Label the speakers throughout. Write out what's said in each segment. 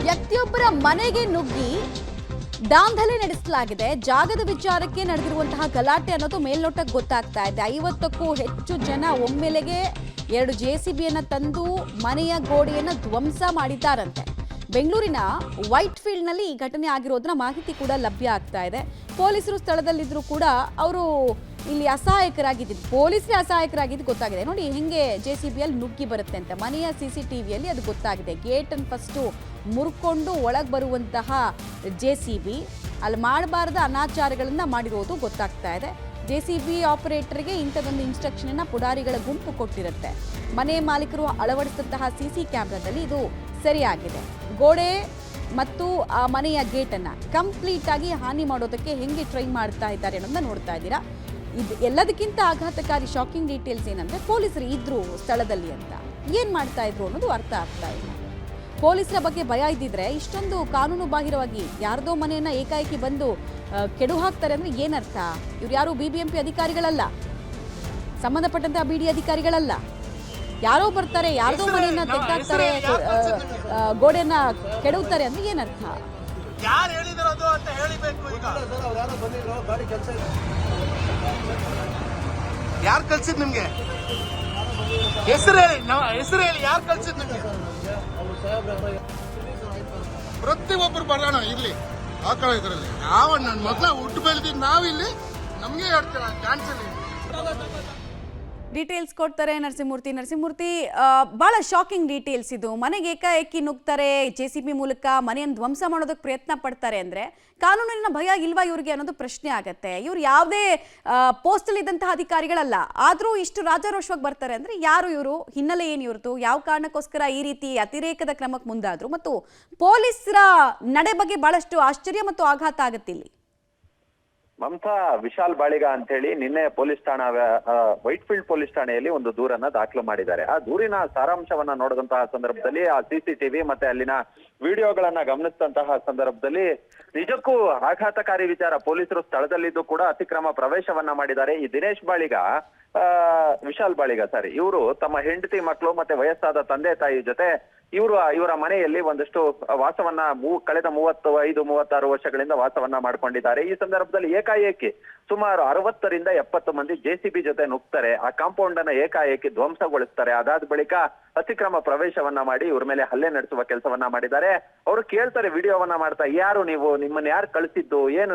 Speaker 1: ವ್ಯಕ್ತಿಯೊಬ್ಬರ ಮನೆಗೆ ನುಗ್ಗಿ ದಾಂಧಲೆ ನಡೆಸಲಾಗಿದೆ. ಜಾಗದ ವಿಚಾರಕ್ಕೆ ನಡೆದಿರುವಂತಹ ಗಲಾಟೆ ಅನ್ನೋದು ಮೇಲ್ನೋಟಕ್ಕೆ ಗೊತ್ತಾಗ್ತಾ ಇದೆ. 50ಕ್ಕೂ ಹೆಚ್ಚು ಜನ ಒಮ್ಮೆಲೆಗೆ 2 JCBಯನ್ನ ತಂದು ಮನೆಯ ಗೋಡೆಯನ್ನ ಧ್ವಂಸ ಮಾಡಿದ್ದಾರಂತೆ. ಬೆಂಗಳೂರಿನ ವೈಟ್ ಫೀಲ್ಡ್ನಲ್ಲಿ ಈ ಘಟನೆ ಆಗಿರೋದನ್ನ ಮಾಹಿತಿ ಕೂಡ ಲಭ್ಯ ಆಗ್ತಾ ಇದೆ. ಪೊಲೀಸರು ಸ್ಥಳದಲ್ಲಿದ್ದರೂ ಕೂಡ ಅವರು ಇಲ್ಲಿ ಅಸಹಾಯಕರಾಗಿದ್ದು, ಪೊಲೀಸರೇ ಅಸಹಾಯಕರಾಗಿದ್ದು ಗೊತ್ತಾಗಿದೆ. ನೋಡಿ ಹೆಂಗೆ JCBಯಲ್ಲಿ ನುಗ್ಗಿ ಬರುತ್ತೆ ಅಂತ. ಮನೆಯ CCTVಯಲ್ಲಿ ಅದು ಗೊತ್ತಾಗಿದೆ. ಗೇಟನ್ನು ಫಸ್ಟು ಮುರ್ಕೊಂಡು ಒಳಗೆ ಬರುವಂತಹ JCB ಅಲ್ಲಿ ಮಾಡಬಾರ್ದ ಅನಾಚಾರಗಳನ್ನು ಮಾಡಿರೋದು ಗೊತ್ತಾಗ್ತಾ ಇದೆ. JCB ಆಪರೇಟರ್ಗೆ ಇಂಥದ್ದೊಂದು ಇನ್ಸ್ಟ್ರಕ್ಷನನ್ನು ಪುಡಾರಿಗಳ ಗುಂಪು ಕೊಟ್ಟಿರುತ್ತೆ. ಮನೆ ಮಾಲೀಕರು ಅಳವಡಿಸಿದಂತಹ CC ಕ್ಯಾಮ್ರಾದಲ್ಲಿ ಇದು ಸರಿಯಾಗಿದೆ. ಗೋಡೆ ಮತ್ತು ಆ ಮನೆಯ ಗೇಟನ್ನು ಕಂಪ್ಲೀಟ್ ಆಗಿ ಹಾನಿ ಮಾಡೋದಕ್ಕೆ ಹೆಂಗೆ ಟ್ರೈ ಮಾಡ್ತಾ ಇದ್ದಾರೆ ಅನ್ನೋದನ್ನ ನೋಡ್ತಾ ಇದ್ದೀರಾ. ಇದು ಎಲ್ಲದಕ್ಕಿಂತ ಆಘಾತಕಾರಿ ಶಾಕಿಂಗ್ ಡೀಟೇಲ್ಸ್ ಏನಂದ್ರೆ ಪೊಲೀಸರು ಇದ್ರು ಸ್ಥಳದಲ್ಲಿ ಅಂತ. ಏನು ಮಾಡ್ತಾ ಇದ್ರು ಅನ್ನೋದು ಅರ್ಥ ಆಗ್ತಾ ಇಲ್ಲ. ಪೊಲೀಸರ ಬಗ್ಗೆ ಭಯ ಇದ್ದಿದ್ರೆ ಇಷ್ಟೊಂದು ಕಾನೂನು ಬಾಹಿರವಾಗಿ ಯಾರ್ದೋ ಮನೆಯನ್ನ ಏಕಾಏಕಿ ಬಂದು ಕೆಡು ಹಾಕ್ತಾರೆ ಅಂದ್ರೆ ಏನರ್ಥ? ಇವ್ರು ಯಾರು BBMP ಅಧಿಕಾರಿಗಳಲ್ಲ, ಸಂಬಂಧಪಟ್ಟಂತಹ BD ಅಧಿಕಾರಿಗಳಲ್ಲ. ಯಾರೋ ಬರ್ತಾರೆ, ಯಾರ್ದೋ ಮನೆಯನ್ನ ತೆಗ್ದಾಕ್ತಾರೆ, ಗೋಡೆಯನ್ನ ಕೆಡವುತ್ತಾರೆ ಅಂದ್ರೆ ಏನರ್ಥ?
Speaker 2: ಯಾರು ಹೇಳಿದಿರೋದು ಅಂತ ಹೇಳಿಬೇಕು. ಈಗ ಯಾರು ಕಳ್ಸಿದ್ ನಿಮ್ಗೆ? ಹೆಸರು ಹೇಳಿ, ಹೆಸರು ಹೇಳಿ, ಯಾರು ಕಳ್ಸಿದ್ ನಿಮ್ಗೆ? ಪ್ರತಿಯೊಬ್ಬರು ಬರೋಣ ಇಲ್ಲಿ ಹಾಕೊಳ್ಳೋ ಇದರಲ್ಲಿ. ಯಾವ ನನ್ನ ಮಗ್ಳ ಹುಟ್ಟು ಬೆಳೆದಿದ್ದು ನಾವಿಲ್ಲಿ, ನಮ್ಗೆ ಹೇಳ್ತೀರ ಕ್ಯಾನ್ಸಲ್.
Speaker 1: ಡೀಟೇಲ್ಸ್ ಕೊಡ್ತಾರೆ ನರಸಿಂಹಮೂರ್ತಿ. ಬಹಳ ಶಾಕಿಂಗ್ ಡೀಟೇಲ್ಸ್ ಇದು. ಮನೆಗೆ ಏಕಾಏಕಿ ನುಗ್ತಾರೆ, JCB ಮೂಲಕ ಮನೆಯನ್ನು ಧ್ವಂಸ ಮಾಡೋದಕ್ಕೆ ಪ್ರಯತ್ನ ಪಡ್ತಾರೆ ಅಂದ್ರೆ ಕಾನೂನಿನ ಭಯ ಇಲ್ವಾ ಇವ್ರಿಗೆ ಅನ್ನೋದು ಪ್ರಶ್ನೆ ಆಗತ್ತೆ. ಇವ್ರು ಯಾವುದೇ ಪೋಸ್ಟಲ್ಲಿ ಇದ್ದಂತಹ ಅಧಿಕಾರಿಗಳಲ್ಲ, ಆದರೂ ಇಷ್ಟು ರಾಜಾರೋಷವಾಗಿ ಬರ್ತಾರೆ ಅಂದ್ರೆ ಯಾರು ಇವರು? ಹಿನ್ನೆಲೆ ಏನು ಇವ್ರದ್ದು? ಯಾವ ಕಾರಣಕ್ಕೋಸ್ಕರ ಈ ರೀತಿ ಅತಿರೇಕದ ಕ್ರಮಕ್ಕೆ ಮುಂದಾದ್ರು? ಮತ್ತು ಪೊಲೀಸರ ನಡೆ ಬಗ್ಗೆ ಬಹಳಷ್ಟು ಆಶ್ಚರ್ಯ ಮತ್ತು ಆಘಾತ ಆಗತ್ತೆ ಇಲ್ಲಿ.
Speaker 3: ಮಮತಾ, ವಿಶಾಲ್ ಬಾಳಿಗ ಅಂತ ಹೇಳಿ ನಿನ್ನೆ ಪೊಲೀಸ್ ಠಾಣಾ ವೈಟ್ ಫೀಲ್ಡ್ ಪೊಲೀಸ್ ಠಾಣೆಯಲ್ಲಿ ಒಂದು ದೂರನ್ನ ದಾಖಲು ಮಾಡಿದ್ದಾರೆ. ಆ ದೂರಿನ ಸಾರಾಂಶವನ್ನ ನೋಡಿದಂತಹ ಸಂದರ್ಭದಲ್ಲಿ, ಆ CCTV ಮತ್ತೆ ಅಲ್ಲಿನ ವಿಡಿಯೋಗಳನ್ನ ಗಮನಿಸಿದಂತಹ ಸಂದರ್ಭದಲ್ಲಿ ನಿಜಕ್ಕೂ ಆಘಾತಕಾರಿ ವಿಚಾರ. ಪೊಲೀಸರು ಸ್ಥಳದಲ್ಲಿದ್ದು ಕೂಡ ಅತಿಕ್ರಮ ಪ್ರವೇಶವನ್ನ ಮಾಡಿದ್ದಾರೆ. ಈ ದಿನೇಶ್ ಬಾಳಿಗ, ವಿಶಾಲ್ ಬಾಳಿಗ ಸಾರಿ, ಇವರು ತಮ್ಮ ಹೆಂಡತಿ, ಮಕ್ಕಳು ಮತ್ತೆ ವಯಸ್ಸಾದ ತಂದೆ ತಾಯಿ ಜೊತೆ ಇವರ ಮನೆಯಲ್ಲಿ ಒಂದಷ್ಟು ವಾಸವನ್ನ ಕಳೆದ 35-36 ವರ್ಷಗಳಿಂದ ವಾಸವನ್ನ ಮಾಡ್ಕೊಂಡಿದ್ದಾರೆ. ಈ ಸಂದರ್ಭದಲ್ಲಿ ಏಕಾಏಕಿ ಸುಮಾರು 60ರಿಂದ 70 ಮಂದಿ JCB ಜೊತೆ ನುಗ್ತಾರೆ. ಆ ಕಾಂಪೌಂಡ್ ಅನ್ನ ಏಕಾಏಕಿ ಧ್ವಂಸಗೊಳಿಸ್ತಾರೆ. ಅದಾದ ಬಳಿಕ ಅತಿಕ್ರಮ ಪ್ರವೇಶವನ್ನ ಮಾಡಿ ಇವ್ರ ಮೇಲೆ ಹಲ್ಲೆ ನಡೆಸುವ ಕೆಲಸವನ್ನ ಮಾಡಿದ್ದಾರೆ. ಅವರು ಕೇಳ್ತಾರೆ ವಿಡಿಯೋವನ್ನ ಮಾಡ್ತಾ, ಯಾರು ನೀವು? ನಿಮ್ಮನ್ನ ಯಾರು ಕಳಿಸಿದ್ದು? ಏನು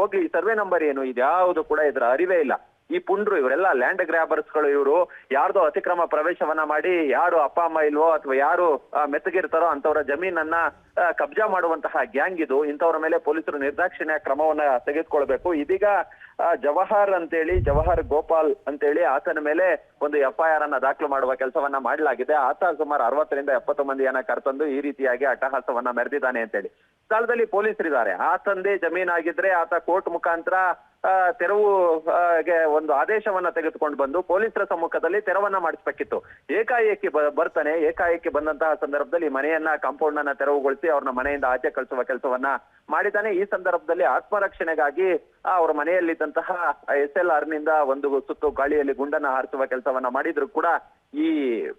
Speaker 3: ಹೋಗ್ಲಿ, ಈ ಸರ್ವೆ ನಂಬರ್ ಏನು? ಇದ್ಯಾವುದು ಕೂಡ ಇದ್ರ ಅರಿವೇ ಇಲ್ಲ. ಈ ಪುಂಡ್ರು ಇವರೆಲ್ಲ ಲ್ಯಾಂಡ್ ಗ್ರ್ಯಾಬರ್ಸ್ಗಳು. ಇವರು ಯಾರ್ದೋ ಅತಿಕ್ರಮ ಪ್ರವೇಶವನ್ನ ಮಾಡಿ, ಯಾರು ಅಪ್ಪ ಅಮ್ಮ ಇಲ್ವೋ ಅಥವಾ ಯಾರು ಮೆತ್ತಗಿರ್ತಾರೋ ಅಂತವರ ಜಮೀನನ್ನ ಕಬ್ಜಾ ಮಾಡುವಂತಹ ಗ್ಯಾಂಗ್ ಇದು. ಇಂಥವ್ರ ಮೇಲೆ ಪೊಲೀಸರು ನಿರ್ದಾಕ್ಷಿಣ್ಯ ಕ್ರಮವನ್ನ ತೆಗೆದುಕೊಳ್ಬೇಕು. ಇದೀಗ ಜವಾಹರ್ ಗೋಪಾಲ್ ಅಂತೇಳಿ ಆತನ ಮೇಲೆ ಒಂದು FIR ಅನ್ನ ದಾಖಲು ಮಾಡುವ ಕೆಲಸವನ್ನ ಮಾಡಲಾಗಿದೆ. ಆತ ಸುಮಾರು 60ರಿಂದ 70 ಮಂದಿಯನ್ನ ಕರೆತಂದು ಈ ರೀತಿಯಾಗಿ ಅಟ್ಟಹಾಸವನ್ನ ಮೆರೆದಿದ್ದಾನೆ ಅಂತೇಳಿ ಸ್ಥಳದಲ್ಲಿ ಪೊಲೀಸರಿದ್ದಾರೆ. ಆತಂದೇ ಜಮೀನಾಗಿದ್ರೆ ಆತ ಕೋರ್ಟ್ ಮುಖಾಂತರ ತೆರವುಗೆ ಒಂದು ಆದೇಶವನ್ನ ತೆಗೆದುಕೊಂಡು ಬಂದು ಪೊಲೀಸರ ಸಮ್ಮುಖದಲ್ಲಿ ತೆರವನ್ನ ಮಾಡಿಸ್ಬೇಕಿತ್ತು. ಏಕಾಏಕಿ ಬರ್ತಾನೆ. ಏಕಾಏಕಿ ಬಂದಂತಹ ಸಂದರ್ಭದಲ್ಲಿ ಮನೆಯನ್ನ, ಕಾಂಪೌಂಡ್ ಅನ್ನ ತೆರವುಗೊಳಿಸಿ ಅವ್ರನ್ನ ಮನೆಯಿಂದ ಆಚೆ ಕಳಿಸುವ ಕೆಲಸವನ್ನ ಮಾಡಿದ್ದಾನೆ. ಈ ಸಂದರ್ಭದಲ್ಲಿ ಆತ್ಮರಕ್ಷಣೆಗಾಗಿ ಅವರ ಮನೆಯಲ್ಲಿದ್ದಂತಹ SLR ನಿಂದ ಒಂದು ಸುತ್ತು ಗಾಳಿಯಲ್ಲಿ ಗುಂಡನ್ನ ಹಾರಿಸುವ ಕೆಲಸವನ್ನ ಮಾಡಿದ್ರು ಕೂಡ ಈ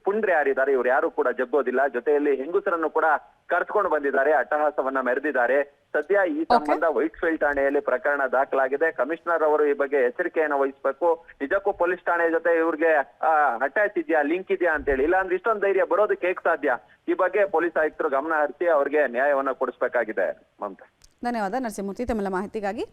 Speaker 3: ಪುಂಡ್ರೆ ಯಾರಿದ್ದಾರೆ ಇವ್ರು ಯಾರು ಕೂಡ ಜಗ್ಗೋದಿಲ್ಲ. ಜೊತೆಯಲ್ಲಿ ಹೆಂಗುಸರನ್ನು ಕೂಡ ಕರೆಸ್ಕೊಂಡು ಬಂದಿದ್ದಾರೆ, ಅಟ್ಟಹಾಸವನ್ನ ಮೆರೆದಿದ್ದಾರೆ. ಸದ್ಯ ಈ ಸಂಬಂಧ ವೈಟ್ ಫೀಲ್ಡ್ ಠಾಣೆಯಲ್ಲಿ ಪ್ರಕರಣ ದಾಖಲಾಗಿದೆ. ಕಮಿಷನರ್ ಅವರು ಈ ಬಗ್ಗೆ ಎಚ್ಚರಿಕೆಯನ್ನು ವಹಿಸಬೇಕು. ನಿಜಕ್ಕೂ ಪೊಲೀಸ್ ಠಾಣೆ ಜೊತೆ ಇವ್ರಿಗೆ ಅಟ್ಯಾಚ್ ಇದೆಯಾ, ಲಿಂಕ್ ಇದೆಯಾ ಅಂತೇಳಿ. ಇಲ್ಲಾಂದ್ರೆ ಇಷ್ಟೊಂದು ಧೈರ್ಯ ಬರೋದಕ್ಕೆ ಹೇಗೆ ಸಾಧ್ಯ? ಈ ಬಗ್ಗೆ ಪೊಲೀಸ್ ಆಯುಕ್ತರು ಗಮನ ಹರಿಸಿ ಅವ್ರಿಗೆ ನ್ಯಾಯವನ್ನ ಕೊಡಿಸ್ಬೇಕಾಗಿದೆ. ಮಮತಾ,
Speaker 1: ಧನ್ಯವಾದ ನರಸಿಂಹಮೂರ್ತಿ ತಮ್ಮೆಲ್ಲ ಮಾಹಿತಿಗಾಗಿ.